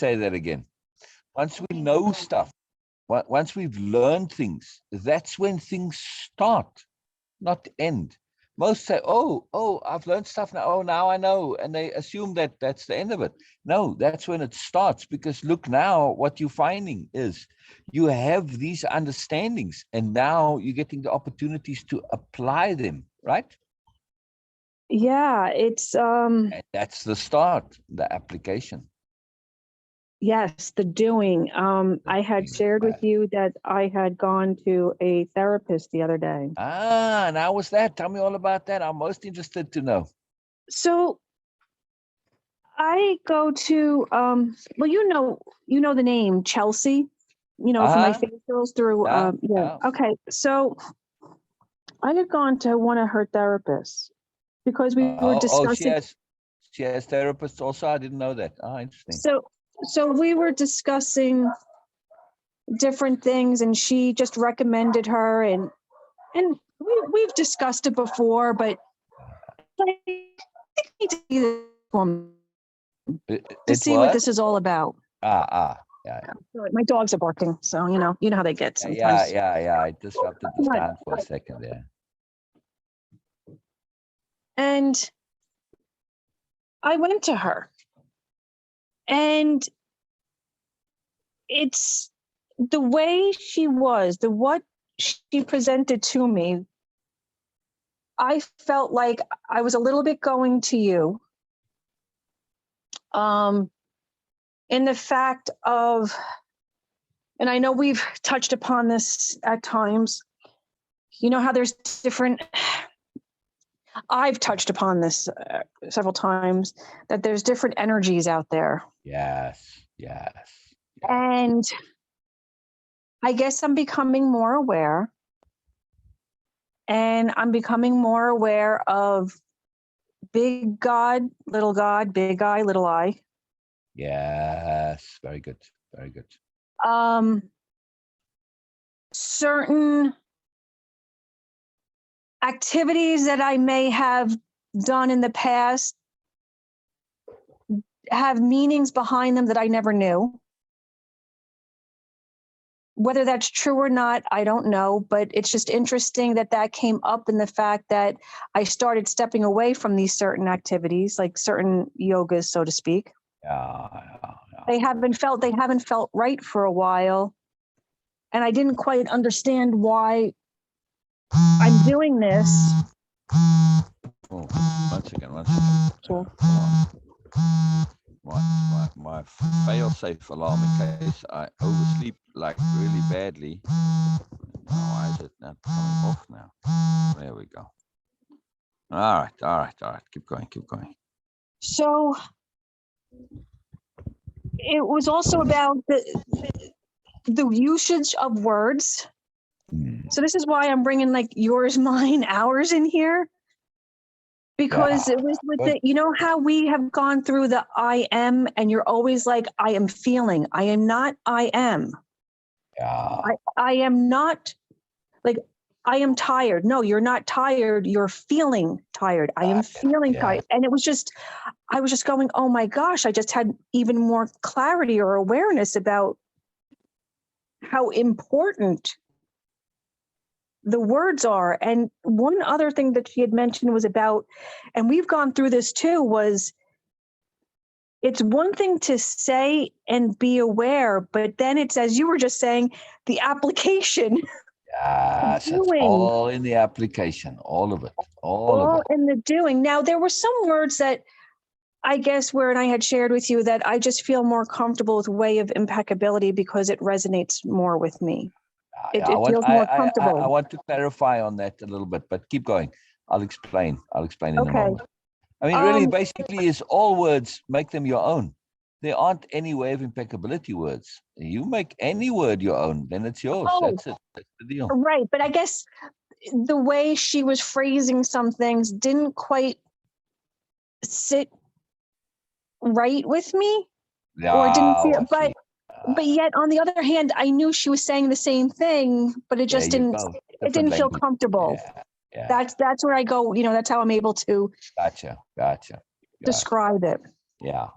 say that again. Once we know stuff, once we've learned things, that's when things start, not end. Most say, oh, I've learned stuff now. Oh, now I know. And they assume that that's the end of it. No, that's when it starts, because look, now what you're finding is you have these understandings, and now you're getting the opportunities to apply them, right? Yeah, it's And that's the start, the application. yes, the doing. I had shared with you that I had gone to a therapist the other day. Ah, and how was that? Tell me all about that. I'm most interested to know. So I go to well, you know the name Chelsea, for my facials through yeah. Okay. So I had gone to one of her therapists because we were discussing. She has therapists also. I didn't know that. Oh, interesting. So we were discussing different things, and she just recommended her, and we've discussed it before, but I need to see this woman to see what this is all about. Yeah. My dogs are barking, so you know how they get sometimes. Yeah. I disrupted the sound for a second there. And I went to her, and it's the way she was, what she presented to me. I felt like I was a little bit going to you, in the fact of, and I know we've touched upon this at times, how there's different, I've touched upon this several times, that there's different energies out there. Yes. And I guess I'm becoming more aware. And I'm becoming more aware of big God, big I, little I. Yes, very good. Certain activities that I may have done in the past have meanings behind them that I never knew. Whether that's true or not, I don't know, but it's just interesting that came up in the fact that I started stepping away from these certain activities, like certain yogas, so to speak. Yeah. They haven't felt right for a while. And I didn't quite understand why I'm doing this. Oh, one second. Sure. My fail-safe alarm in case I oversleep like really badly. Why is it not coming off now? There we go. All right. Keep going. So it was also about the usage of words. So this is why I'm bringing like yours, mine, ours in here. Because it was with it, how we have gone through the I am, and you're always like, I am feeling. I am not, I am. Yeah. I am not, like, I am tired. No, you're not tired. You're feeling tired. I am feeling tired. And I was just going, oh my gosh, I just had even more clarity or awareness about how important the words are. And one other thing that she had mentioned was about, and we've gone through this too, was it's one thing to say and be aware, but then it's, as you were just saying, the application. Yes, it's all in the application, all of it. All in the doing. Now, there were some words that I guess where I had shared with you that I just feel more comfortable with way of impeccability because it resonates more with me. It feels more comfortable. I want to clarify on that a little bit, but keep going. I'll explain in a moment. I mean, really, basically, is all words, make them your own. There aren't any way of impeccability words. You make any word your own, then it's yours. That's it. That's the deal. Right. But I guess the way she was phrasing some things didn't quite sit right with me. Or didn't feel, but yet on the other hand, I knew she was saying the same thing, but it just didn't feel comfortable. Yeah. That's where I go, that's how I'm able to Gotcha. describe it. Yeah.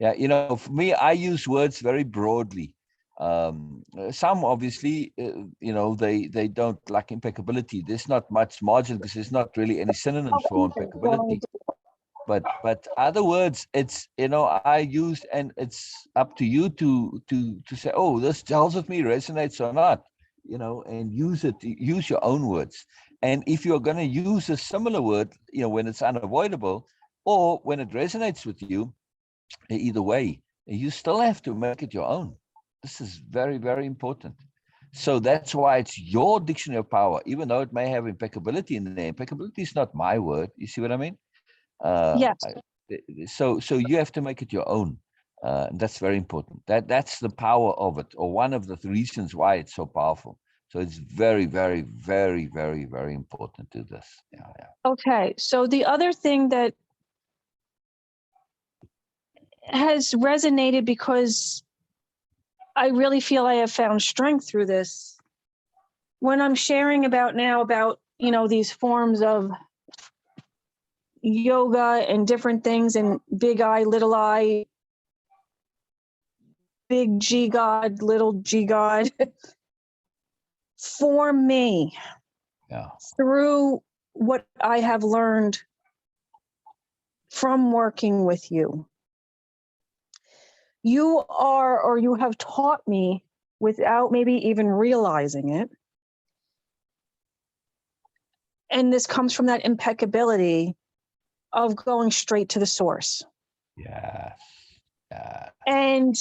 Yeah, you know, for me, I use words very broadly. Some obviously, you know, they don't like impeccability. There's not much margin because there's not really any synonyms for impeccability. But other words, it's, you know, I use, and it's up to you to say, oh, this tells with me, resonates or not, you know, and use it. Use your own words. And if you're going to use a similar word, you know, when it's unavoidable or when it resonates with you, either way, you still have to make it your own. This is very, very important. So that's why it's your dictionary of power, even though it may have impeccability in there. Impeccability is not my word. You see what I mean? Yes. So you have to make it your own. And that's very important. That's the power of it, or one of the reasons why it's so powerful. So it's very, very, very, very, very important to this. Yeah, yeah. Okay. So the other thing that has resonated, because I really feel I have found strength through this, when I'm sharing about now about, you know, these forms of yoga and different things, and big I, little I, big G God, little G God, for me, Yeah. through what I have learned from working with you, you are, or you have taught me without maybe even realizing it. And this comes from that impeccability of going straight to the source. Yes. Yeah. And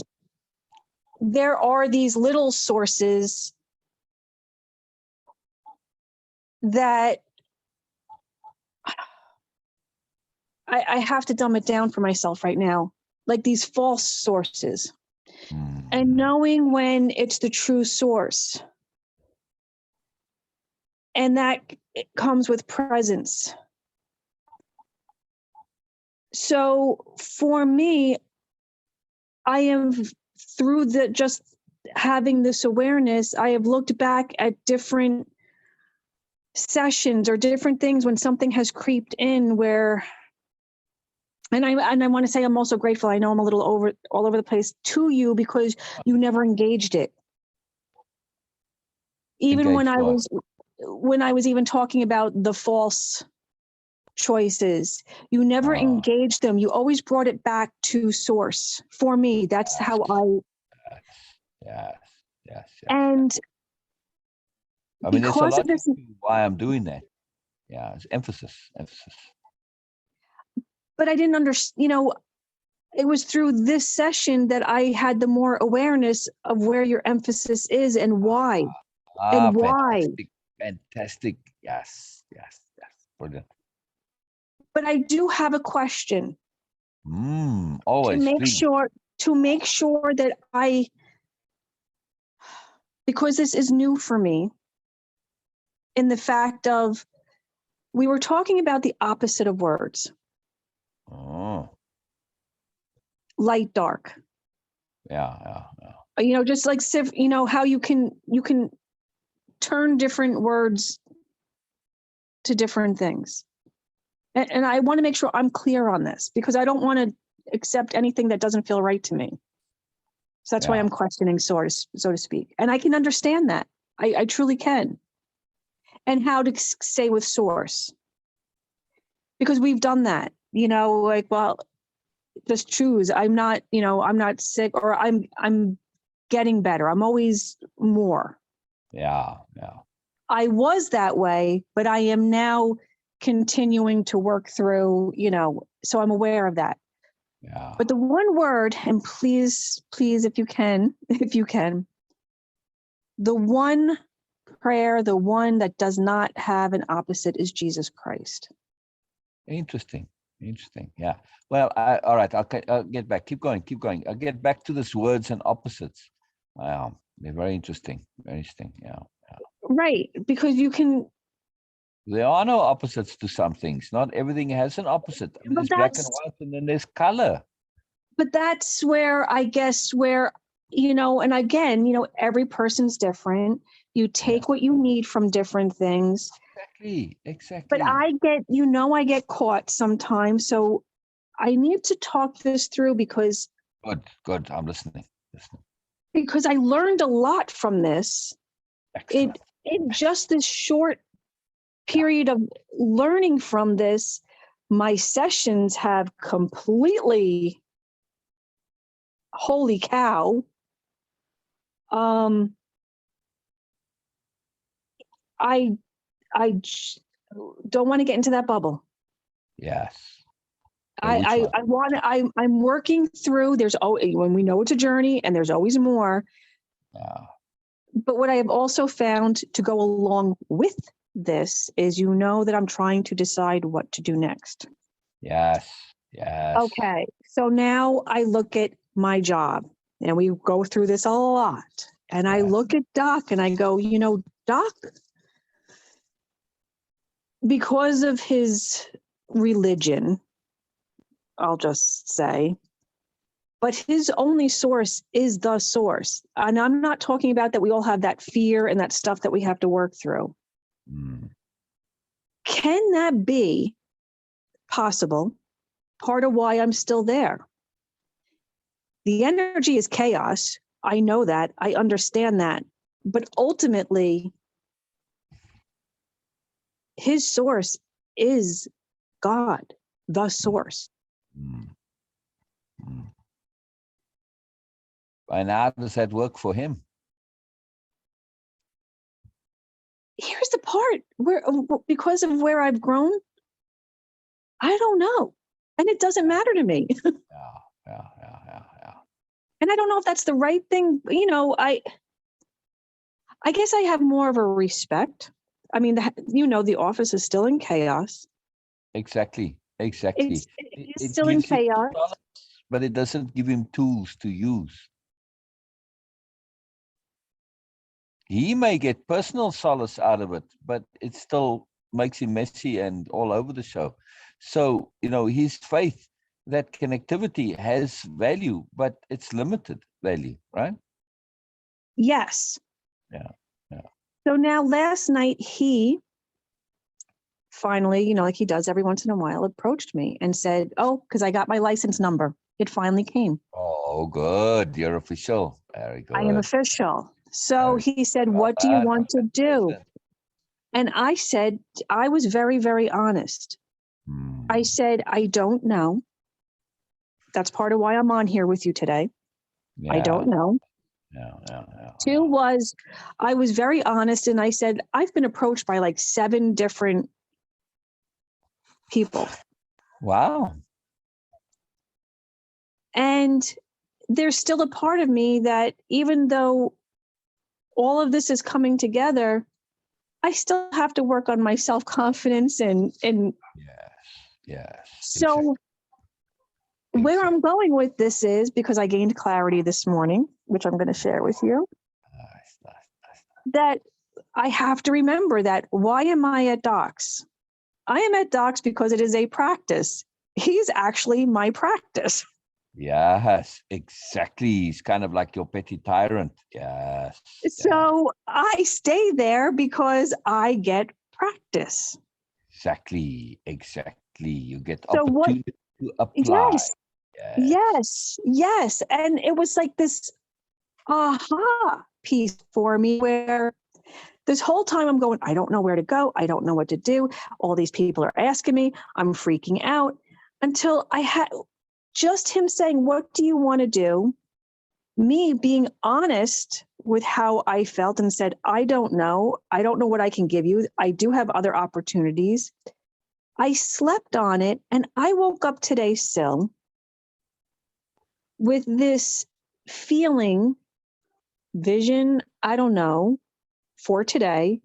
there are these little sources that I have to dumb it down for myself right now, like these false sources. And knowing when it's the true source. And that it comes with presence. So for me, I am, through the just having this awareness, I have looked back at different sessions or different things when something has creeped in where, and I want to say I'm also grateful. I know I'm a little all over the place to you, because you never engaged it. Even when I was even talking about the false choices, you never engaged them. You always brought it back to source. For me, that's how I. Yes. And I mean, there's a because lot of this, to why I'm doing that. Yeah, it's emphasis. but I didn't understand, you know, it was through this session that I had the more awareness of where your emphasis is and why. And why. Fantastic. Yes. Brilliant. But I do have a question. Always, to make sure that because this is new for me, in the fact of, we were talking about the opposite of words. Light, dark. Yeah. You know, just like, you know, how you can turn different words to different things. And I want to make sure I'm clear on this, because I don't want to accept anything that doesn't feel right to me. So that's why I'm questioning, so to speak. And I can understand that. I truly can. And how to stay with source. Because we've done that, you know, like, well, just choose. I'm not sick, or I'm getting better. I'm always more. Yeah. I was that way, but I am now continuing to work through, you know, so I'm aware of that. Yeah. But the one word, and please, if you can, the one prayer, the one that does not have an opposite, is Jesus Christ. Interesting. Yeah. Well, all right. I'll get back. Keep going. I'll get back to this words and opposites. Wow. They're very interesting. Yeah. Right. Because there are no opposites to some things. Not everything has an opposite. I mean, there's black and white, and then there's color. But that's where, I guess, you know, and again, you know, every person's different. You take what you need from different things. Exactly. But I get caught sometimes. So I need to talk this through, because Good. I'm listening. because I learned a lot from this. Excellent. In just this short period of learning from this, my sessions have completely, holy cow. I don't want to get into that bubble. Yes. I'm working through, when we know it's a journey and there's always more. Yeah. But what I have also found to go along with this is, that I'm trying to decide what to do next. Yes. Okay. So now I look at my job, and we go through this a lot. And I look at Doc and I go, Doc, because of his religion, I'll just say, but his only source is the source. And I'm not talking about that we all have that fear and that stuff that we have to work through. Can that be possible? Part of why I'm still there. The energy is chaos. I know that. I understand that. But ultimately, his source is God, the source. And how does that work for him? Here's the part where, because of where I've grown, I don't know. And it doesn't matter to me. Yeah. And I don't know if that's the right thing. I guess I have more of a respect. I mean, the office is still in chaos. Exactly. It's still in chaos. Solace, but it doesn't give him tools to use. He may get personal solace out of it, but it still makes him messy and all over the show. So, his faith, that connectivity has value, but it's limited value, right? Yes. Yeah. So now last night, he finally, like he does every once in a while, approached me and said, because I got my license number. It finally came. Oh, good. You're official. Very good. I am official. So he said, what do you want to do? And I said, I was very, very honest. I said, I don't know. That's part of why I'm on here with you today. I don't know. Two was, I was very honest, and I said, I've been approached by like 7 different people. Wow. And there's still a part of me that, even though all of this is coming together, I still have to work on my self-confidence and Yes. So where I'm going with this is, because I gained clarity this morning, which I'm going to share with you, that I have to remember that, why am I at Docs? I am at Docs because it is a practice. He's actually my practice. Yes, exactly. He's kind of like your petty tyrant. Yes. So I stay there because I get practice. Exactly. You get opportunity to apply. Yes. And it was like this aha piece for me, where this whole time I'm going, I don't know where to go. I don't know what to do. All these people are asking me. I'm freaking out, until I had just him saying, what do you want to do? Me being honest with how I felt and said, I don't know. I don't know what I can give you. I do have other opportunities. I slept on it, and I woke up today still with this feeling, vision, I don't know, for today,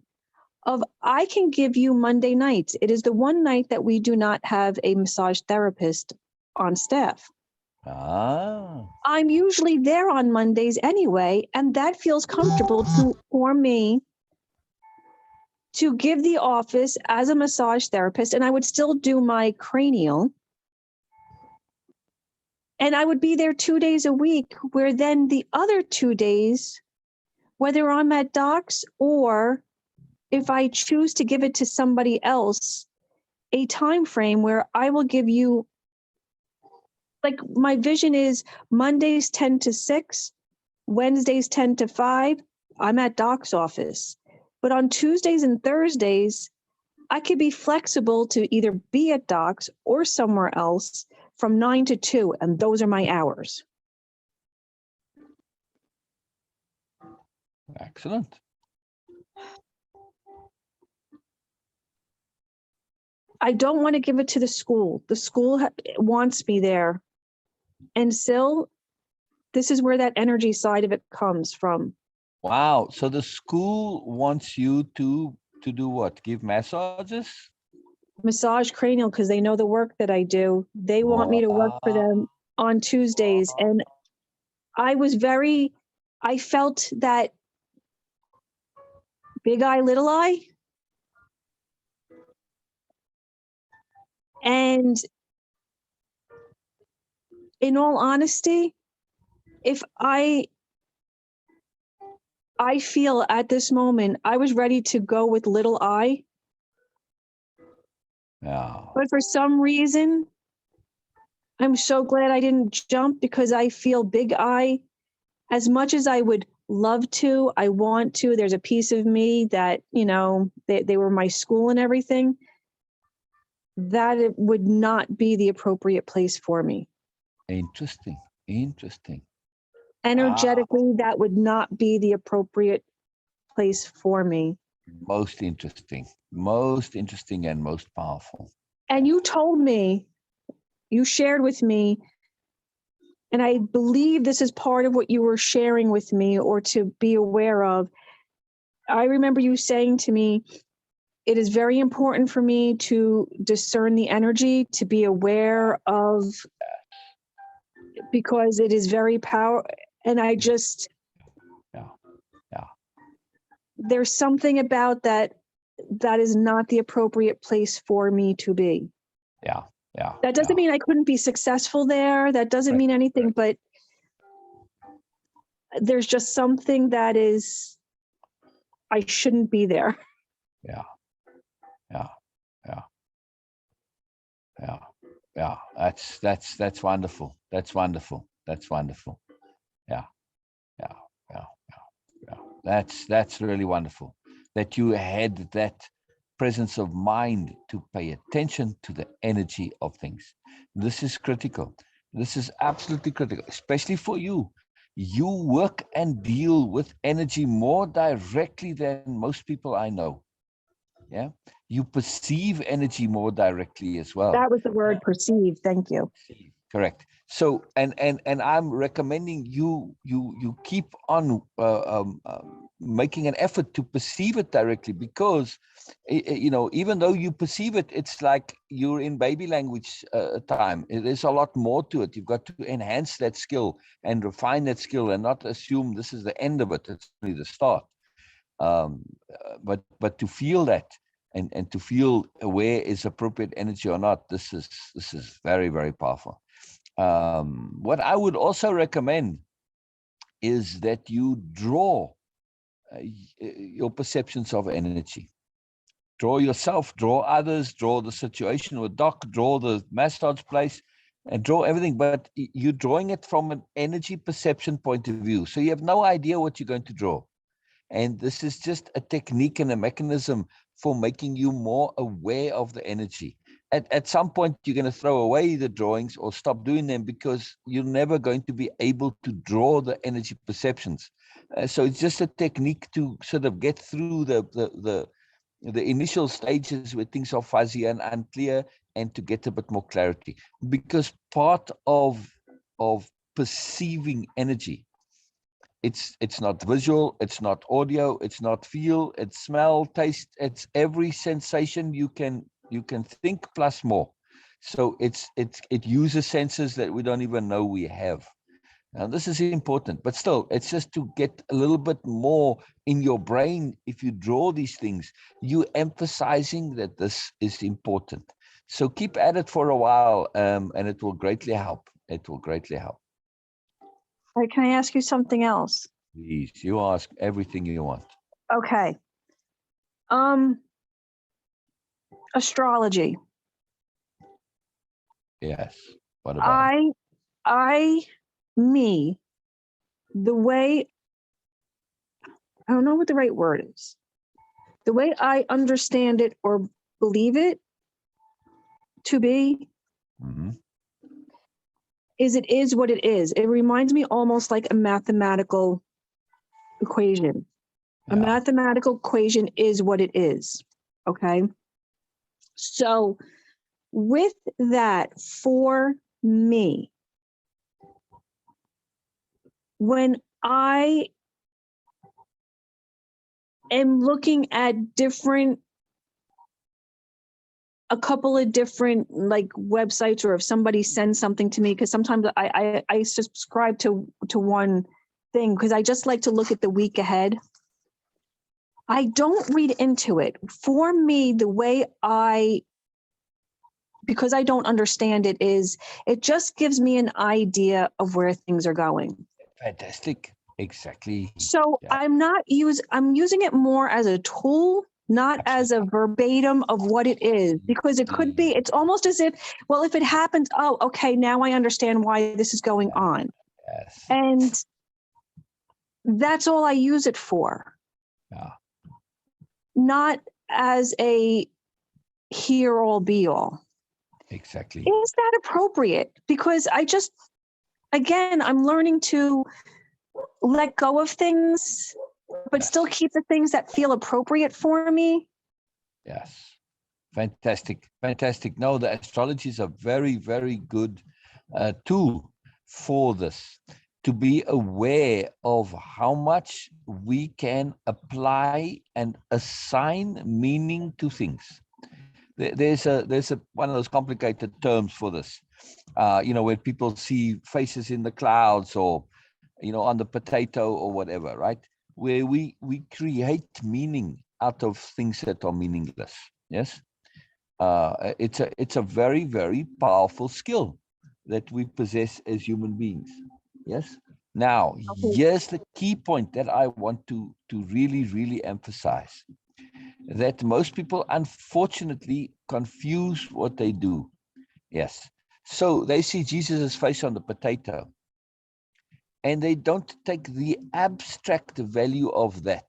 of I can give you Monday nights. It is the one night that we do not have a massage therapist on staff. I'm usually there on Mondays anyway, and that feels comfortable for me to give the office as a massage therapist, and I would still do my cranial. And I would be there 2 days a week, where then the other 2 days, whether I'm at Docs or if I choose to give it to somebody else, a time frame where I will give you like my vision is Mondays 10 to 6, Wednesdays 10 to 5, I'm at Doc's office. But on Tuesdays and Thursdays, I could be flexible to either be at Doc's or somewhere else from 9 to 2, and those are my hours. Excellent. I don't want to give it to the school. The school wants me there. And still, this is where that energy side of it comes from. Wow. So the school wants you to do what? Give massages? Massage cranial, because they know the work that I do. They want me to work for them on Tuesdays. And I felt that big eye, little eye. And in all honesty, if I feel at this moment, I was ready to go with little eye. Yeah. But for some reason, I'm so glad I didn't jump, because I feel big eye. As much as I would love to, I want to, there's a piece of me that, you know, they were my school and everything, that it would not be the appropriate place for me. Interesting. Interesting. Energetically, that would not be the appropriate place for me. Most interesting and most powerful. And you told me, you shared with me, and I believe this is part of what you were sharing with me or to be aware of. I remember you saying to me, it is very important for me to discern the energy, to be aware of, because it is very powerful. And I just, there's something about that is not the appropriate place for me to be. Yeah. That doesn't mean I couldn't be successful there. That doesn't mean anything, but there's just something that is, I shouldn't be there. Yeah. That's wonderful. That's wonderful. Yeah. That's really wonderful that you had that presence of mind to pay attention to the energy of things. This is critical. This is absolutely critical, especially for you. You work and deal with energy more directly than most people I know. Yeah. You perceive energy more directly as well. That was the word, perceive. Thank you. Correct. So, and I'm recommending you keep on making an effort to perceive it directly, because you know, even though you perceive it, it's like you're in baby language time. There's a lot more to it. You've got to enhance that skill and refine that skill, and not assume this is the end of it. It's only the start. But to feel that, and to feel where is appropriate energy or not, this is very, very powerful. What I would also recommend is that you draw your perceptions of energy. Draw yourself, draw others, draw the situation with Doc, draw the massage place, and draw everything. But you're drawing it from an energy perception point of view. So you have no idea what you're going to draw. And this is just a technique and a mechanism for making you more aware of the energy. At some point, you're going to throw away the drawings or stop doing them, because you're never going to be able to draw the energy perceptions. So it's just a technique to sort of get through the initial stages where things are fuzzy and unclear, and to get a bit more clarity. Because part of perceiving energy, it's not visual, it's not audio, it's not feel, it's smell, taste, it's every sensation you can think plus more. So it uses senses that we don't even know we have. Now this is important, but still, it's just to get a little bit more in your brain. If you draw these things, you emphasizing that this is important. So keep at it for a while, and it will greatly help. It will greatly help. All right, can I ask you something else? Please, you ask everything you want. Okay. Astrology. Yes. What about the way, I don't know what the right word is. The way I understand it or believe it to be is it is what it is. It reminds me almost like a mathematical equation. A mathematical equation is what it is. Okay. So with that, for me, when I am looking at a couple of different like websites, or if somebody sends something to me, because sometimes I subscribe to one thing because I just like to look at the week ahead. I don't read into it. For me, the way because I don't understand it, is it just gives me an idea of where things are going. Fantastic. Exactly. So I'm using it more as a tool, not as a verbatim of what it is, because it could be, it's almost as if, well, if it happens, oh, okay, now I understand why this is going on. Yes. And that's all I use it for. Yeah. Not as a here all be all. Exactly. Is that appropriate? Because again, I'm learning to let go of things, but still keep the things that feel appropriate for me. Yes. Fantastic. Fantastic. No, the astrology is a very, very good tool for this, to be aware of how much we can apply and assign meaning to things. There's one of those complicated terms for this. When people see faces in the clouds, or on the potato or whatever, right? Where we create meaning out of things that are meaningless. Yes. It's a very, very powerful skill that we possess as human beings. Yes. Now, here's the key point that I want to really, really emphasize, that most people unfortunately confuse what they do. Yes. So they see Jesus' face on the potato, and they don't take the abstract value of that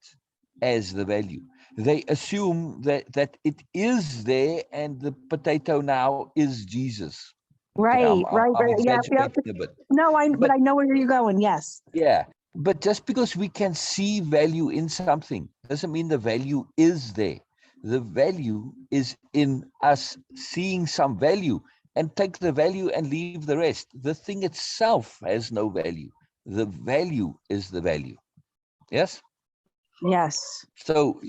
as the value. They assume that it is there, and the potato now is Jesus. Right, Okay, right. Yeah. exaggerating a bit. No, but I know where you're going. Yes. Yeah, but just because we can see value in something doesn't mean the value is there. The value is in us seeing some value, and take the value and leave the rest. The thing itself has no value. The value is the value. Yes? Yes. So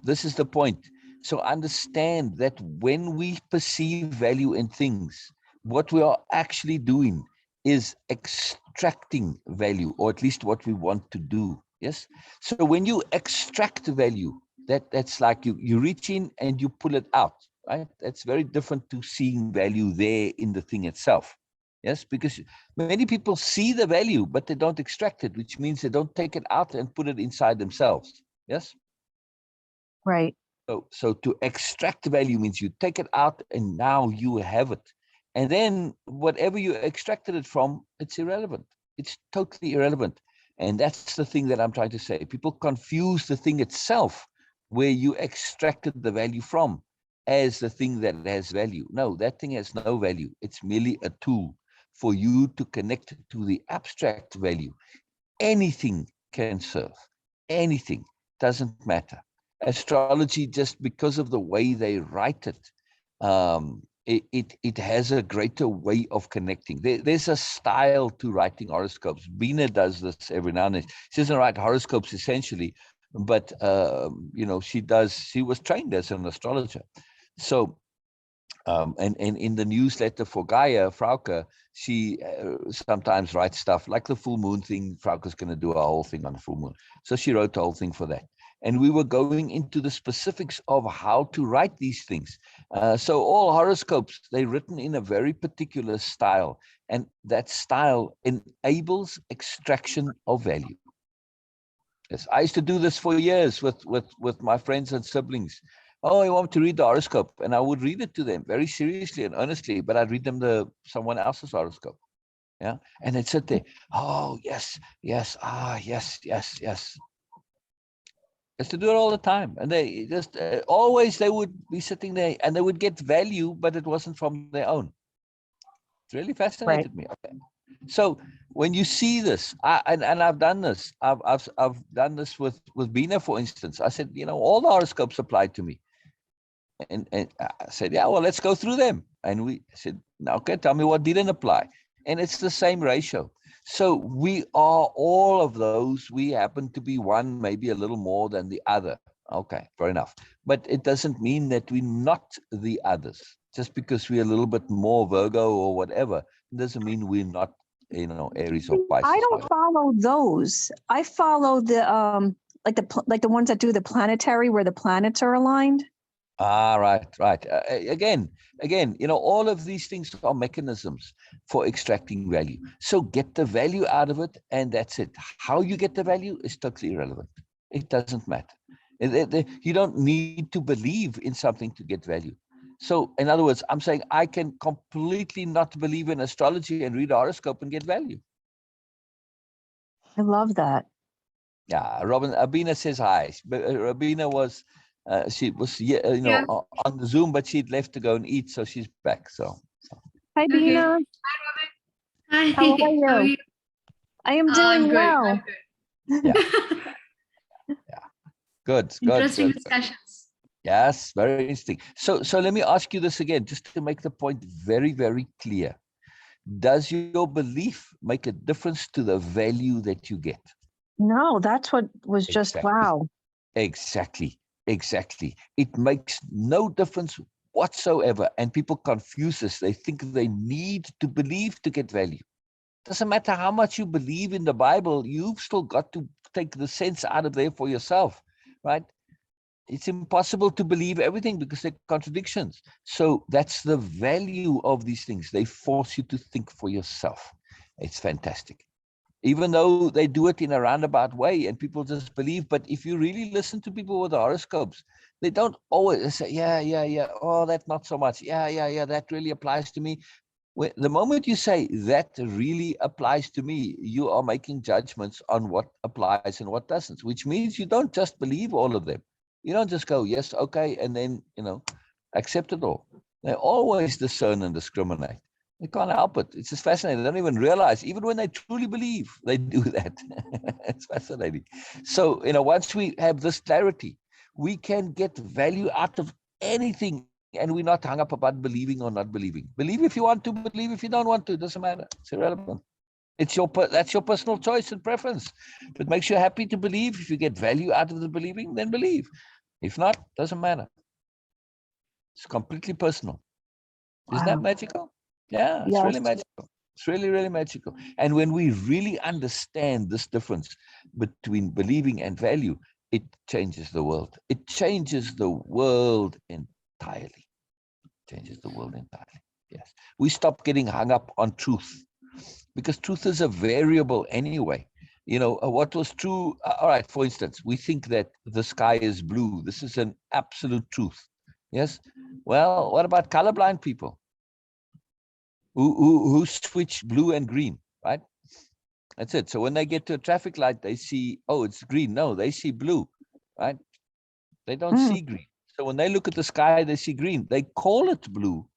this is the point. So understand that when we perceive value in things, what we are actually doing is extracting value, or at least what we want to do. Yes. So when you extract value, that's like you reach in and you pull it out, right? That's very different to seeing value there in the thing itself. Yes, because many people see the value, but they don't extract it, which means they don't take it out and put it inside themselves. Yes. Right. So to extract value means you take it out and now you have it. And then whatever you extracted it from, it's irrelevant. It's totally irrelevant. And that's the thing that I'm trying to say. People confuse the thing itself, where you extracted the value from, as the thing that has value. No, that thing has no value. It's merely a tool for you to connect to the abstract value. Anything can serve. Anything. Doesn't matter. Astrology, just because of the way they write it, it has a greater way of connecting. There's a style to writing horoscopes. Bina does this every now and then. She doesn't write horoscopes essentially, but she was trained as an astrologer. So and in the newsletter for Gaia, Frauke, she sometimes writes stuff like the full moon thing. Frauke's going to do a whole thing on the full moon. So she wrote the whole thing for that. And we were going into the specifics of how to write these things. So all horoscopes, they're written in a very particular style. And that style enables extraction of value. Yes, I used to do this for years with my friends and siblings. Oh, I want to read the horoscope, and I would read it to them very seriously and honestly, but I'd read them someone else's horoscope. Yeah. And they'd sit there. Oh, yes, yes. Ah, yes, yes, yes. Used to do it all the time. And they just always, they would be sitting there and they would get value, but it wasn't from their own. It really Right. fascinated me. Okay. So when you see this, and I've done this, I've done this with Bina, for instance. I said, all the horoscopes apply to me. And I said, yeah, well, let's go through them. And we said, okay, tell me what didn't apply. And it's the same ratio. So we are all of those. We happen to be one, maybe a little more than the other. Okay, fair enough. But it doesn't mean that we're not the others. Just because we're a little bit more Virgo or whatever, it doesn't mean we're not, Aries or I Pisces. don't follow those. I follow the like the ones that do the planetary where the planets are aligned. Right. Again, all of these things are mechanisms for extracting value. So get the value out of it, and that's it. How you get the value is totally irrelevant. It doesn't matter. You don't need to believe in something to get value. So, in other words, I'm saying I can completely not believe in astrology and read a horoscope and get value. I love that. Yeah, Abina says hi. But Abina was, she was, Yeah. on the Zoom, but she'd left to go and eat, so she's back. So. Hi, Okay. Bina. Hi. How are you? I am I'm doing good. well. I'm good. Good. Interesting discussions. Yes, very interesting. So let me ask you this again, just to make the point very, very clear. Does your belief make a difference to the value that you get? No, that's what was just Exactly. wow. Exactly. It makes no difference whatsoever. And people confuse this. They think they need to believe to get value. Doesn't matter how much you believe in the Bible, you've still got to take the sense out of there for yourself, right? It's impossible to believe everything because they're contradictions. So that's the value of these things. They force you to think for yourself. It's fantastic. Even though they do it in a roundabout way and people just believe, but if you really listen to people with the horoscopes, they don't always say, yeah, oh, that's not so much. Yeah, that really applies to me. The moment you say that really applies to me, you are making judgments on what applies and what doesn't, which means you don't just believe all of them. You don't just go, yes, okay, and then, accept it all. They always discern and discriminate. They can't help it. It's just fascinating. They don't even realize, even when they truly believe, they do that. It's fascinating. So, once we have this clarity, we can get value out of anything, and we're not hung up about believing or not believing. Believe if you want to, believe if you don't want to. It doesn't matter. It's irrelevant. That's your personal choice and preference. If it makes you happy to believe, if you get value out of the believing, then believe. If not, doesn't matter. It's completely personal. Isn't that Wow. magical? Yeah, it's Yes. really magical. It's really, really magical. And when we really understand this difference between believing and value, it changes the world. It changes the world entirely. Changes the world entirely. Yes. We stop getting hung up on truth, because truth is a variable anyway. What was true, all right, for instance, we think that the sky is blue. This is an absolute truth. Yes. Well, what about colorblind people who switch blue and green, right? That's it. So when they get to a traffic light, they see, oh, it's green. No, they see blue, right? They don't see green. So when they look at the sky, they see green. They call it blue.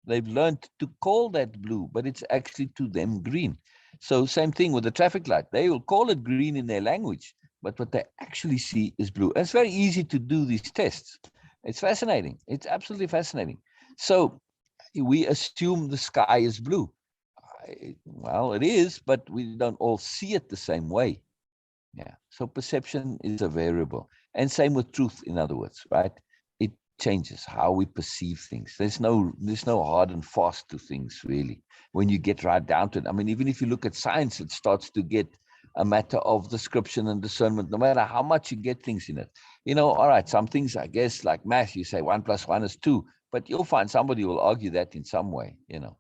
They've learned to call that blue, but it's actually to them green. So same thing with the traffic light. They will call it green in their language, but what they actually see is blue. And it's very easy to do these tests. It's fascinating. It's absolutely fascinating. So we assume the sky is blue. Well, it is, but we don't all see it the same way. Yeah. So perception is a variable. And same with truth, in other words, right? It changes how we perceive things. There's no hard and fast to things, really, when you get right down to it. I mean, even if you look at science, it starts to get a matter of description and discernment, no matter how much you get things in it. All right, some things, I guess, like math, you say 1 + 1 is 2, but you'll find somebody will argue that in some way, yeah.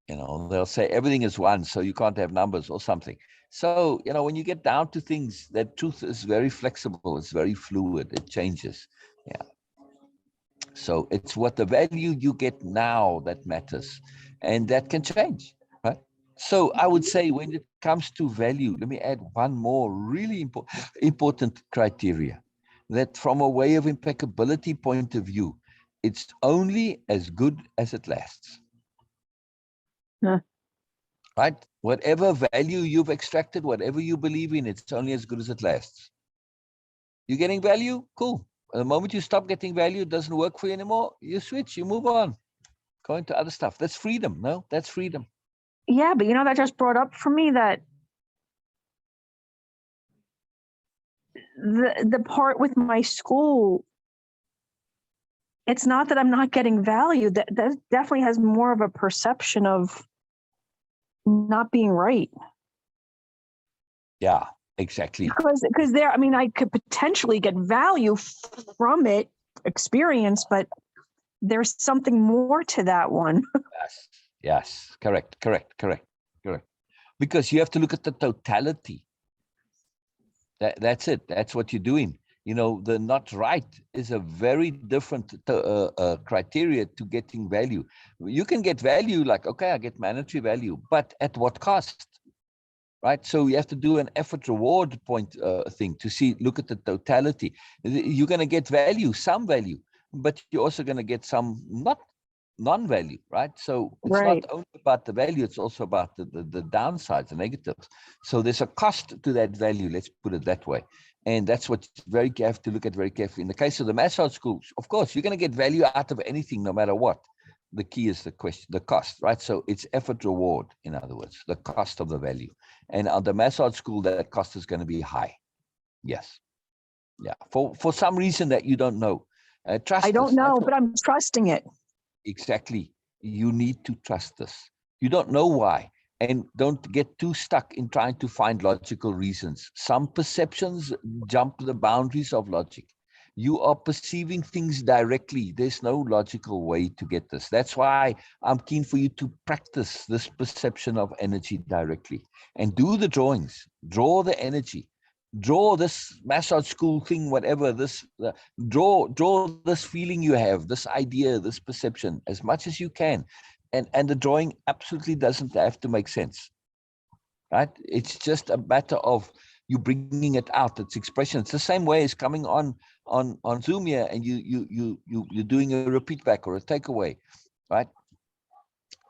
They'll say everything is one, so you can't have numbers or something. So, when you get down to things, that truth is very flexible. It's very fluid. It changes. Yeah. So it's what the value you get now that matters, and that can change, right? So I would say when it comes to value, let me add one more really important criteria, that from a way of impeccability point of view, it's only as good as it lasts. Huh. Right? Whatever value you've extracted, whatever you believe in, it's only as good as it lasts. You're getting value? Cool. The moment you stop getting value, it doesn't work for you anymore, you switch, you move on, go into other stuff. That's freedom. No, that's freedom. Yeah, but that just brought up for me that the part with my school, it's not that I'm not getting value. That definitely has more of a perception of not being right. Yeah, exactly. Because there, I mean, I could potentially get value from it, experience, but there's something more to that one. Yes, correct. Because you have to look at the totality. That's it. That's what you're doing. The not right is a very different criteria to getting value. You can get value like, okay, I get monetary value, but at what cost? Right? So you have to do an effort reward point thing to look at the totality. You're going to get value, some value, but you're also going to get some non-value, right? So it's Right. not only about the value, it's also about the downsides, the negatives. So there's a cost to that value, let's put it that way. And that's what you have to look at very carefully. In the case of the massage schools, of course, you're going to get value out of anything, no matter what. The key is the cost, right? So it's effort reward, in other words, the cost of the value. And on the massage school, that cost is going to be high. Yes. Yeah. For some reason that you don't know. Trust I don't us. know, but I'm trusting it. Exactly. You need to trust this. You don't know why. And don't get too stuck in trying to find logical reasons. Some perceptions jump the boundaries of logic. You are perceiving things directly. There's no logical way to get this. That's why I'm keen for you to practice this perception of energy directly and do the drawings, draw the energy, draw this massage school thing, whatever, draw this feeling you have, this idea, this perception as much as you can. And the drawing absolutely doesn't have to make sense, right? It's just a matter of you bringing it out, its expression. It's the same way as coming on Zoom here and you're doing a repeat back or a takeaway, right?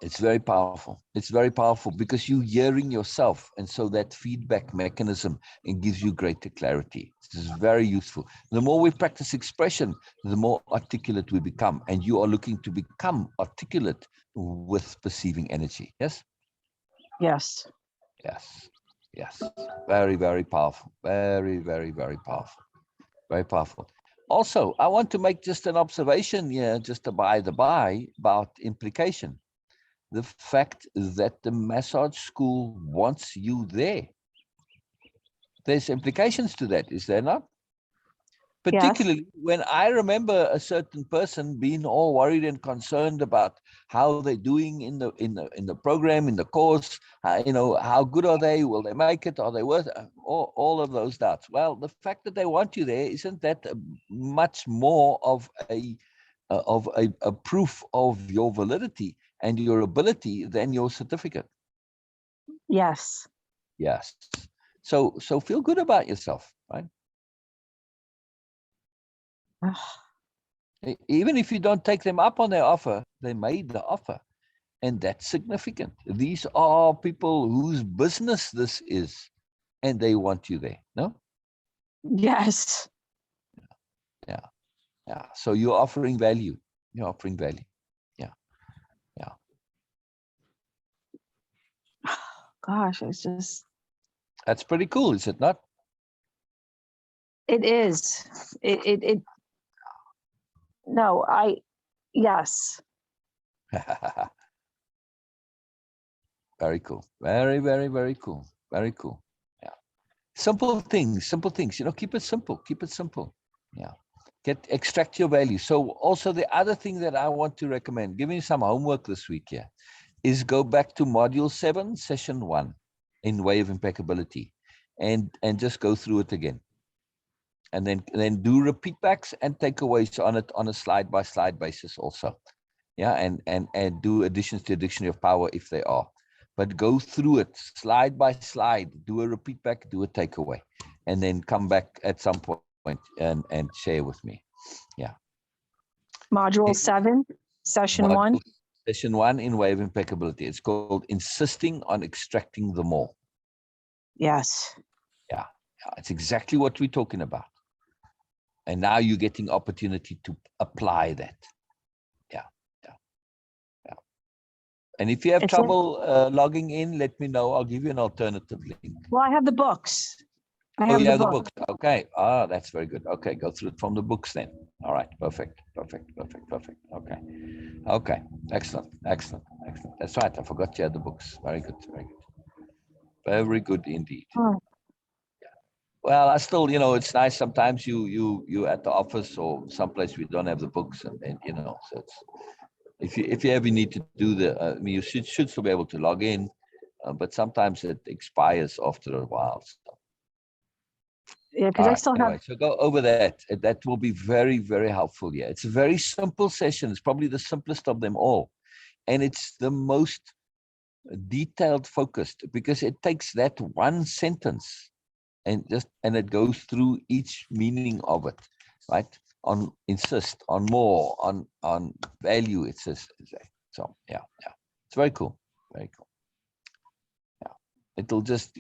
It's very powerful. It's very powerful because you're hearing yourself. And so that feedback mechanism, it gives you greater clarity. This is very useful. The more we practice expression, the more articulate we become. And you are looking to become articulate with perceiving energy. Yes? Yes. Yes. Very, very powerful. Very, very, very powerful. Very powerful. Also, I want to make just an observation here, just by the by, about implication. The fact that the massage school wants you there. There's implications to that, is there not? Particularly when I remember a certain person being all worried and concerned about how they're doing in the program, in the course. How good are they? Will they make it? Are they worth it? All of those doubts. Well, the fact that they want you there, isn't that much more of a proof of your validity and your ability than your certificate? Yes. Yes. So feel good about yourself, right? Even if you don't take them up on their offer, they made the offer. And that's significant. These are people whose business this is, and they want you there, no? Yes. Yeah. So you're offering value. You're offering value. Yeah. Gosh, it's just. That's pretty cool, is it not? It is. It. No, yes. Very cool. Very, very, very cool. Very cool. Yeah. Simple things. Keep it simple. Keep it simple. Yeah. Extract your value. So also the other thing that I want to recommend, giving you some homework this week here, is go back to module 7, session 1 in Way of Impeccability and just go through it again. and then do repeat backs and takeaways on it on a slide by slide basis also. Yeah, and do additions to the dictionary of power if they are, but go through it slide by slide, do a repeat back, do a takeaway, and then come back at some point and share with me. Yeah. Module 7, session Module 1. Session 1 in Way of Impeccability. It's called Insisting on Extracting the More. Yes. Yeah, it's exactly what we're talking about. And now you're getting opportunity to apply that. Yeah. And if you have trouble logging in, let me know. I'll give you an alternative link. Well, I have the books. I Oh, have yeah, the the book. books. Okay. Ah, that's very good. Okay, go through it from the books then. All right. Perfect. Okay. Okay. Excellent. That's right. I forgot you had the books. Very good. Very good indeed. Oh. Well, I still, it's nice sometimes you at the office or someplace we don't have the books, and so it's, if you ever need to do you should still be able to log in, but sometimes it expires after a while. So. Yeah, because I still have. So go over that. That will be very, very helpful. Yeah, it's a very simple session. It's probably the simplest of them all, and it's the most detailed, focused, because it takes that one sentence and it goes through each meaning of it, right? On insist, on more, on value. It says so. Yeah. It's very cool. Yeah, it'll just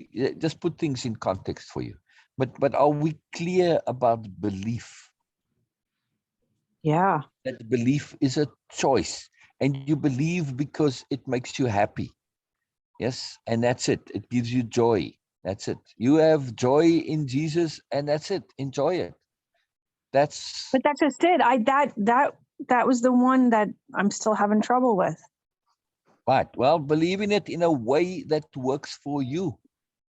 put things in context for you. But are we clear about belief? Yeah. That belief is a choice, and you believe because it makes you happy. Yes, and that's it. It gives you joy. That's it. You have joy in Jesus, and that's it. Enjoy it. But that's just it. That was the one that I'm still having trouble with. Right. Well, believe in it in a way that works for you.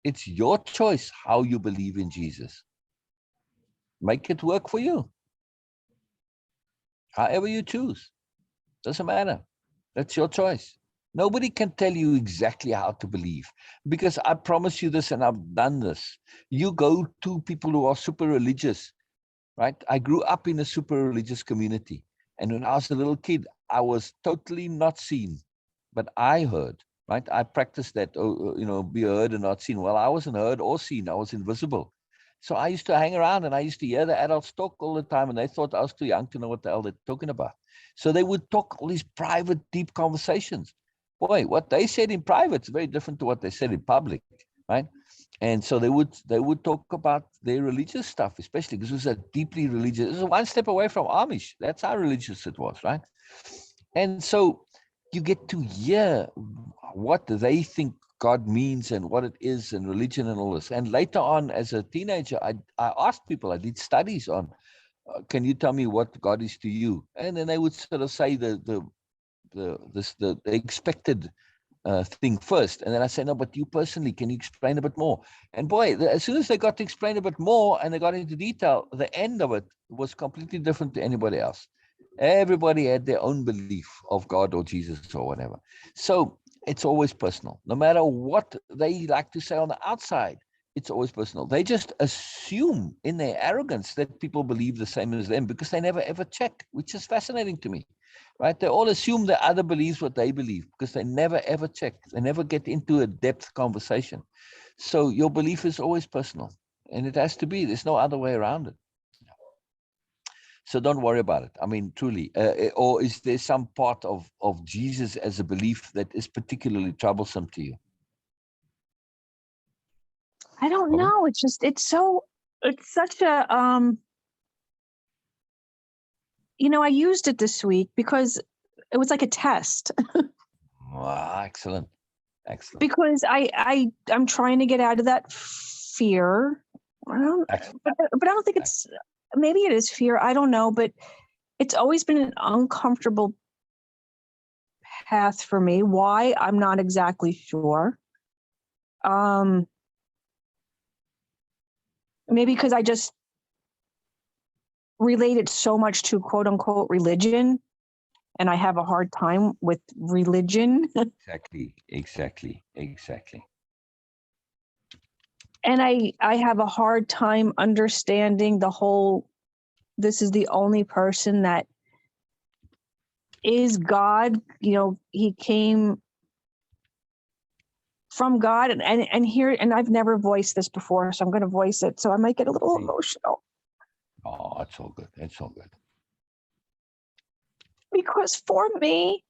It's your choice how you believe in Jesus. Make it work for you. However you choose. Doesn't matter. That's your choice. Nobody can tell you exactly how to believe, because I promise you this, and I've done this. You go to people who are super religious, right? I grew up in a super religious community. And when I was a little kid, I was totally not seen, but I heard, right? I practiced that, be heard and not seen. Well, I wasn't heard or seen. I was invisible. So I used to hang around and I used to hear the adults talk all the time, and they thought I was too young to know what the hell they're talking about. So they would talk all these private, deep conversations. Boy, what they said in private is very different to what they said in public, right? And so they would talk about their religious stuff, especially because it was a deeply religious. It was one step away from Amish. That's how religious it was, right? And so you get to hear what they think God means and what it is and religion and all this. And later on, as a teenager, I asked people. I did studies on, can you tell me what God is to you? And then they would sort of say the expected thing first, and then I say, no, but you personally, can you explain a bit more? And boy, as soon as they got to explain a bit more and they got into detail, the end of it was completely different to anybody else. Everybody had their own belief of God or Jesus or whatever. So it's always personal. No matter what they like to say on the outside, it's always personal. They just assume in their arrogance that people believe the same as them because they never ever check, which is fascinating to me. Right? They all assume the other believes what they believe because they never ever check. They never get into a depth conversation. So your belief is always personal, and it has to be. There's no other way around it. So don't worry about it. I mean, truly. Or is there some part of Jesus as a belief that is particularly troublesome to you? I don't know. It's just, it's such a, I used it this week because it was like a test. Excellent. Because I'm trying to get out of that fear. But I don't think it's, maybe it is fear. I don't know, but it's always been an uncomfortable path for me. Why? I'm not exactly sure. Maybe because I just related so much to quote unquote religion, and I have a hard time with religion. Exactly. And I have a hard time understanding the whole, this is the only person that is God. You know, he came from God, and here, and I've never voiced this before, so I'm going to voice it. So I might get a little emotional. Oh, it's all good. It's all good. Because for me,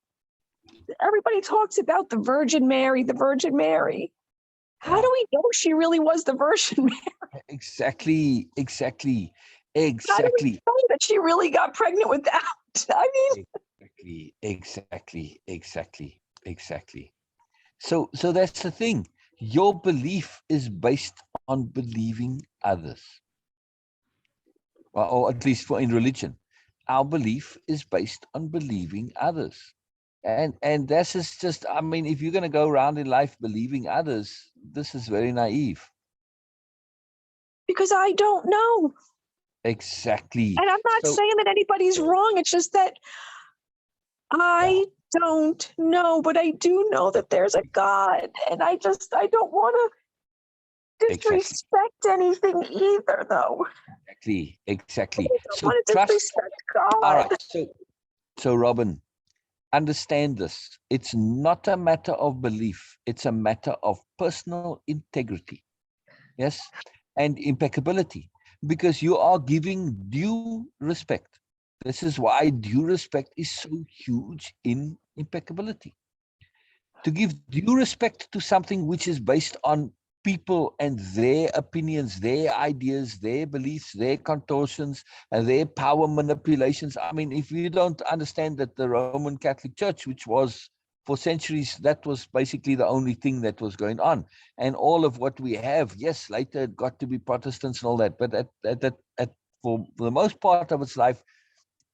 everybody talks about the Virgin Mary, the Virgin Mary. How do we know she really was the Virgin Mary? Exactly. How do we know that she really got pregnant with that? I mean, Exactly. So that's the thing. Your belief is based on believing others. Or at least in religion. Our belief is based on believing others. And this is just, I mean, if you're going to go around in life believing others, this is very naive. because I don't know. Exactly. And I'm not saying that anybody's wrong. It's just that I don't know, but I do know that there's a God. And I don't want to disrespect anything either, though. Exactly. I don't want to disrespect God. All right. So Robin, understand this. It's not a matter of belief. It's a matter of personal integrity. Yes. And impeccability, because you are giving due respect. This is why due respect is so huge in impeccability. To give due respect to something which is based on people and their opinions, their ideas, their beliefs, their contortions, and their power manipulations. I mean, if you don't understand that the Roman Catholic Church, which was for centuries, that was basically the only thing that was going on. And all of what we have, yes, later it got to be Protestants and all that, but for the most part of its life,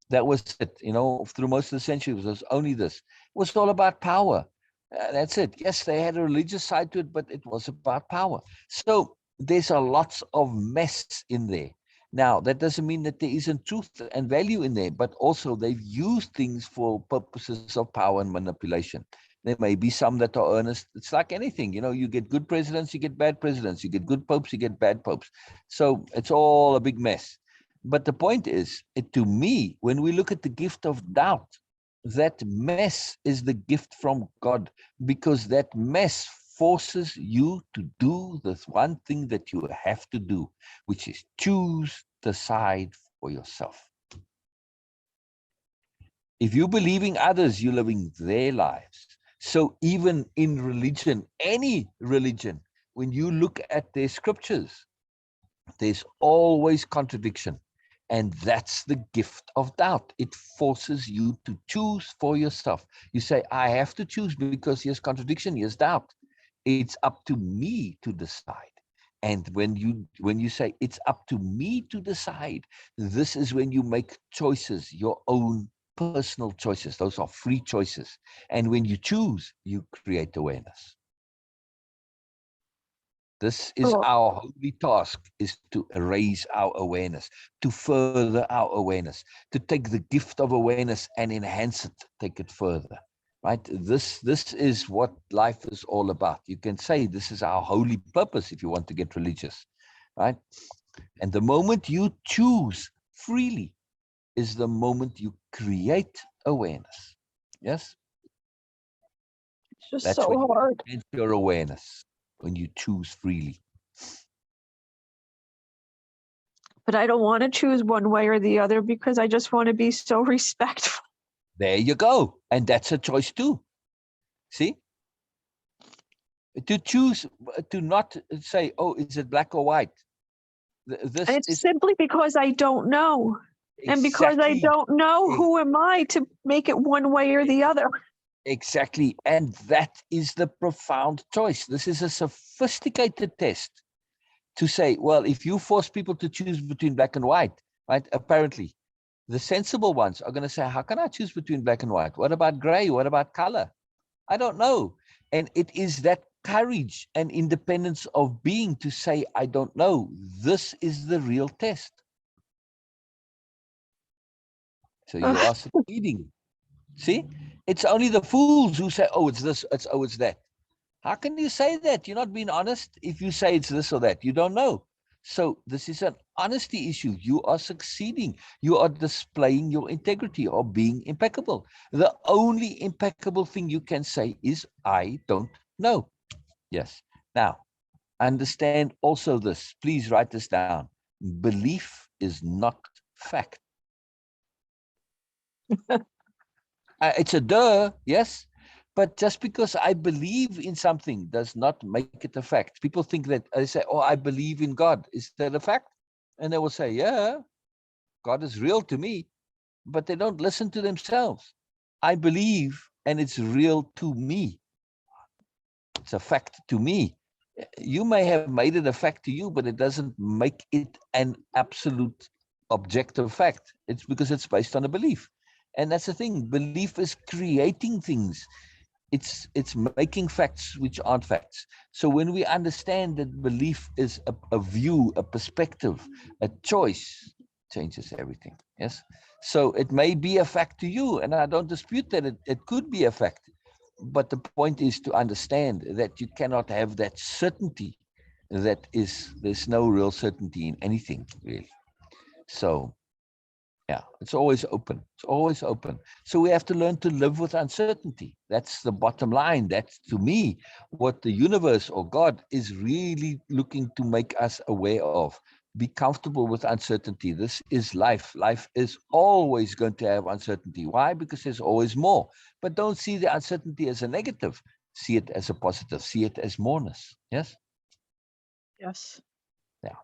that was it. You know, through most of the century, it was only this. It was all about power. That's it. Yes, they had a religious side to it, but it was about power. So there's a lots of mess in there. Now, that doesn't mean that there isn't truth and value in there, but also they've used things for purposes of power and manipulation. There may be some that are earnest. It's like anything, you know, you get good presidents, you get bad presidents, you get good popes, you get bad popes. So it's all a big mess. But the point is, to me, when we look at the gift of doubt, that mess is the gift from God, because that mess forces you to do this one thing that you have to do, which is choose the side for yourself. If you're believing others, you're living their lives. So even in religion, any religion, when you look at their scriptures, there's always contradiction. And that's the gift of doubt. It forces you to choose for yourself. You say, I have to choose because here's contradiction, here's doubt. It's up to me to decide. And when you say it's up to me to decide, this is when you make choices, your own personal choices. Those are free choices. And when you choose, you create awareness. This is our holy task, is to raise our awareness, to further our awareness, to take the gift of awareness and enhance it, take it further, right? This is what life is all about. You can say this is our holy purpose if you want to get religious, right? And the moment you choose freely is the moment you create awareness. Yes? It's just That's so when hard. you enhance your awareness, when you choose freely. But I don't want to choose one way or the other because I just want to be so respectful. There you go. And that's a choice too. See? To choose, to not say, oh, is it black or white? This And it's is simply because I don't know. And because I don't know, who am I to make it one way or the other? Exactly. And that is the profound choice. This is a sophisticated test to say, well, if you force people to choose between black and white, right? Apparently, the sensible ones are going to say, how can I choose between black and white? What about gray? What about color? I don't know. And it is that courage and independence of being to say, I don't know. This is the real test. So you are succeeding. See, it's only the fools who say, oh, it's this, it's that. How can you say that? You're not being honest. If you say it's this or that, you don't know. So this is an honesty issue. You are succeeding. You are displaying your integrity or being impeccable. The only impeccable thing you can say is, I don't know. Yes. Now, understand also this. Please write this down. Belief is not fact. It's a duh, yes. But just because I believe in something does not make it a fact. People think that they say, oh, I believe in God. Is that a fact? And they will say, yeah, God is real to me. But they don't listen to themselves. I believe and it's real to me. It's a fact to me. You may have made it a fact to you, but it doesn't make it an absolute objective fact. It's because it's based on a belief. And that's the thing. Belief is creating things. It's making facts which aren't facts. So when we understand that belief is a view, a perspective, a choice, changes everything. Yes. So it may be a fact to you, and I don't dispute that it could be a fact. But the point is to understand that you cannot have that certainty. There's no real certainty in anything, really. So yeah, it's always open. It's always open. So we have to learn to live with uncertainty. That's the bottom line. That's, to me, what the universe or God is really looking to make us aware of. Be comfortable with uncertainty. This is life. Life is always going to have uncertainty. Why? Because there's always more. But don't see the uncertainty as a negative. See it as a positive. See it as moreness. Yes? Yes. Yeah.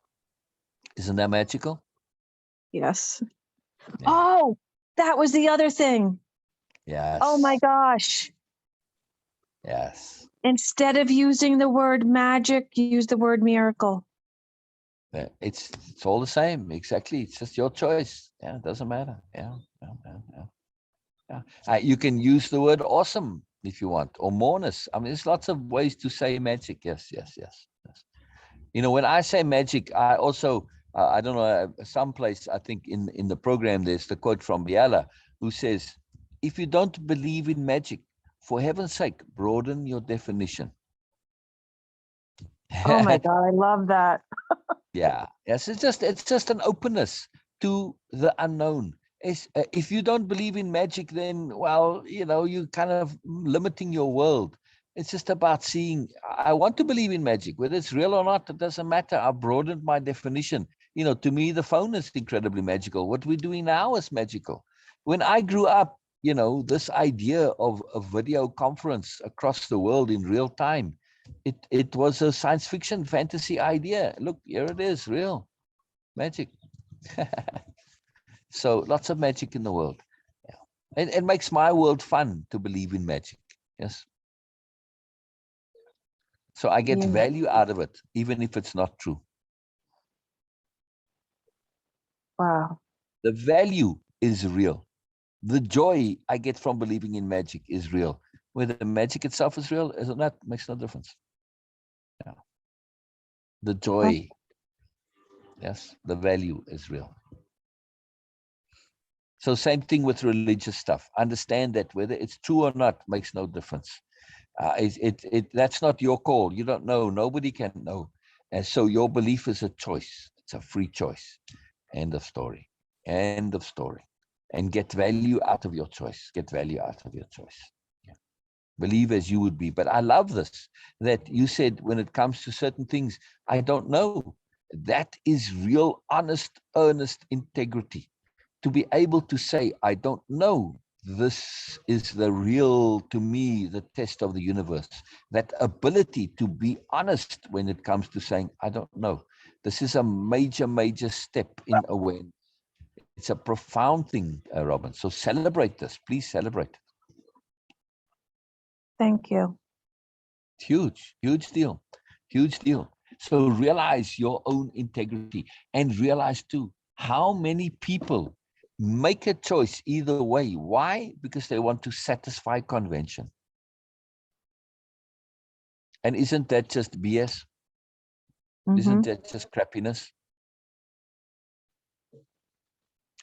Isn't that magical? Yes. Yeah. Oh, that was the other thing. Yes. Oh my gosh. Yes. Instead of using the word magic, use the word miracle. It's all the same. Exactly. It's just your choice. Yeah, it doesn't matter. Yeah. You can use the word awesome if you want, or moreness. I mean, there's lots of ways to say magic. Yes. You know, when I say magic, I also, I don't know, someplace, I think in the program, there's the quote from Biala, who says, if you don't believe in magic, for heaven's sake, broaden your definition. Oh my God, I love that. Yeah. Yes. It's just an openness to the unknown. If you don't believe in magic, then, well, you know, you kind of limiting your world. It's just about seeing, I want to believe in magic, whether it's real or not, it doesn't matter. I've broadened my definition. You know, to me, the phone is incredibly magical. What we're doing now is magical. When I grew up, you know, this idea of a video conference across the world in real time, it was a science fiction fantasy idea. Look, here it is, real magic. So lots of magic in the world. Yeah. It makes my world fun to believe in magic. Yes. So I get Yeah. value out of it, even if it's not true. Wow. The value is real. The joy I get from believing in magic is real. Whether the magic itself is real or not makes no difference. Yeah. The joy, yes, the value is real. So same thing with religious stuff. Understand that whether it's true or not makes no difference. That's not your call. You don't know. Nobody can know. And so your belief is a choice. It's a free choice. End of story. End of story. And get value out of your choice. Get value out of your choice. Yeah. Believe as you would be. But I love this, that you said when it comes to certain things, I don't know. That is real, honest, earnest integrity. To be able to say, I don't know. This is the real, to me, the test of the universe. That ability to be honest when it comes to saying, I don't know. This is a major, major step in awareness. It's a profound thing, Robin. So celebrate this. Please celebrate. Thank you. It's huge, huge deal. Huge deal. So realize your own integrity and realize too how many people make a choice either way. Why? Because they want to satisfy convention. And isn't that just BS? Isn't that just crappiness?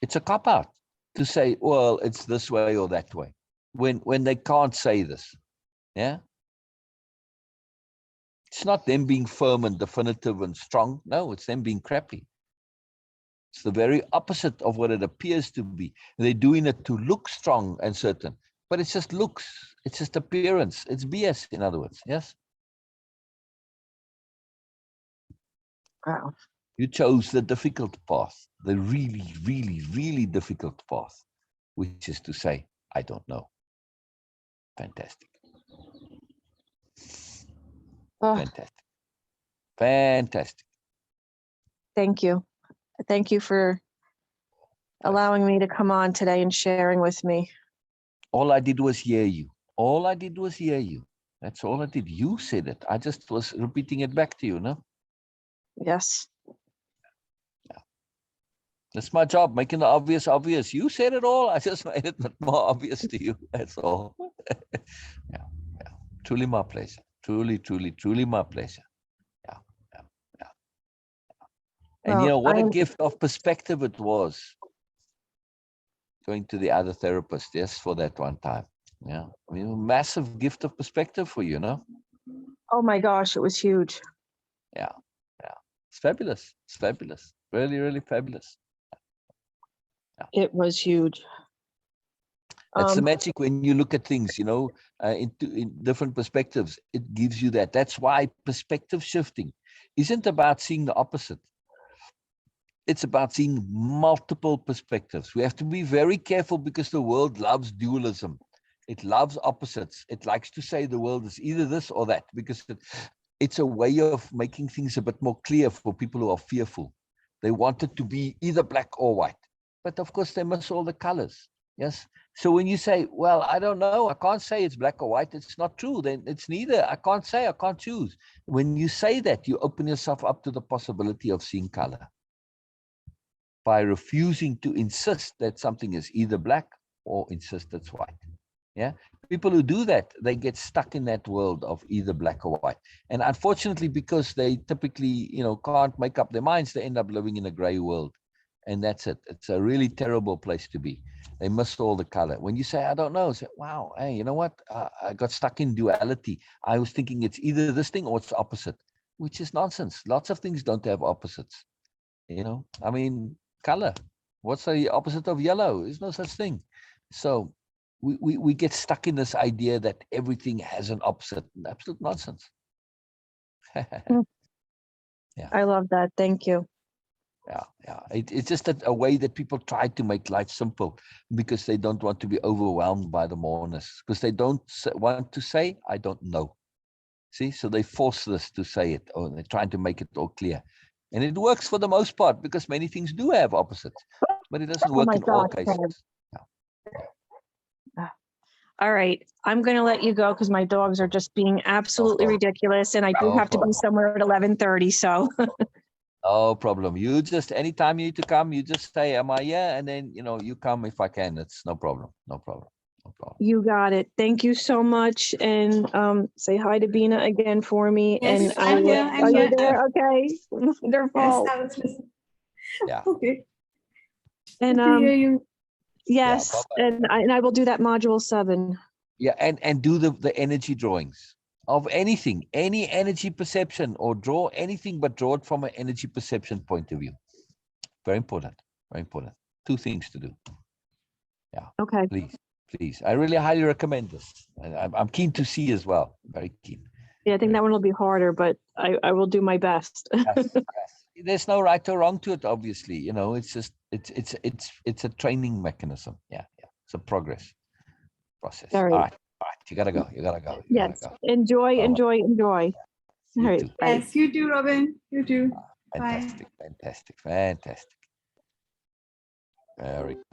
It's a cop-out to say, well, it's this way or that way, when they can't say this. Yeah. It's not them being firm and definitive and strong. No, it's them being crappy. It's the very opposite of what it appears to be. They're doing it to look strong and certain, but it's just looks. It's just appearance. It's BS, in other words. Yes. Wow. You chose the difficult path, the really, really, really difficult path, which is to say, I don't know. Fantastic. Oh, Fantastic. Fantastic. thank you. Thank you for allowing me to come on today and sharing with me. All I did was hear you. All I did was hear you. That's all I did. You said it. I just was repeating it back to you, no? Yes. That's my job, making the obvious obvious. You said it all. I just made it more obvious to you. That's all. Yeah. Truly my pleasure. Truly, truly, truly my pleasure. Yeah. And you know, what a gift of perspective it was going to the other therapist, yes, for that one time. Yeah. I mean, a massive gift of perspective for you, no? Oh my gosh, it was huge. Yeah. It's fabulous. It's fabulous. Really, really fabulous. It was huge. That's the magic when you look at things, you know, in different perspectives. It gives you that. That's why perspective shifting isn't about seeing the opposite. It's about seeing multiple perspectives. We have to be very careful because the world loves dualism. It loves opposites. It likes to say the world is either this or that because it's a way of making things a bit more clear for people who are fearful. They want it to be either black or white. But of course, they miss all the colors. Yes. So when you say, well, I don't know, I can't say it's black or white, it's not true. Then it's neither. I can't say, I can't choose. When you say that, you open yourself up to the possibility of seeing color by refusing to insist that something is either black or insist it's white. Yeah. People who do that, they get stuck in that world of either black or white. And unfortunately, because they typically, you know, can't make up their minds, they end up living in a gray world. And that's it. It's a really terrible place to be. They missed all the color. When you say, I don't know, say, wow, hey, you know what? I got stuck in duality. I was thinking it's either this thing or it's the opposite, which is nonsense. Lots of things don't have opposites. You know, I mean, color. What's the opposite of yellow? There's no such thing. So we get stuck in this idea that everything has an opposite. Absolute nonsense. Yeah. I love that. Thank you. Yeah. It's just a way that people try to make life simple because they don't want to be overwhelmed by the moreness, because they don't want to say, I don't know. See, so they force this to say it, or they're trying to make it all clear. And it works for the most part because many things do have opposites, but it doesn't work in all cases. All right. I'm going to let you go because my dogs are just being absolutely ridiculous. And I do have to be somewhere at 11:30. So no problem. You just, anytime you need to come, you just say, am I here? And then, you know, you come if I can. It's no problem. No problem. No problem. You got it. Thank you so much. And say hi to Bina again for me. Yes, and I'm here. are you there? Okay. Wonderful. Yes, I was listening. Yeah. Okay. And Good to hear you. yes, Yeah, and I will do that module 7. Yeah, and do the energy drawings of anything, any energy perception, or draw anything, but draw it from an energy perception point of view. Very important. Very important. 2 things to do. Yeah. Okay. Please. I really highly recommend this. I'm keen to see as well. Very keen. Yeah, I think that one will be harder, but I will do my best. Yes. There's no right or wrong to it, obviously. You know, it's just it's a training mechanism. Yeah. It's a progress process. All right. All right. You gotta go. You gotta go. Yes. Gotta go. Enjoy. All You right. too. Bye. Yes, you too, Robin. You too. Bye. Fantastic. Fantastic. Fantastic. Very cool.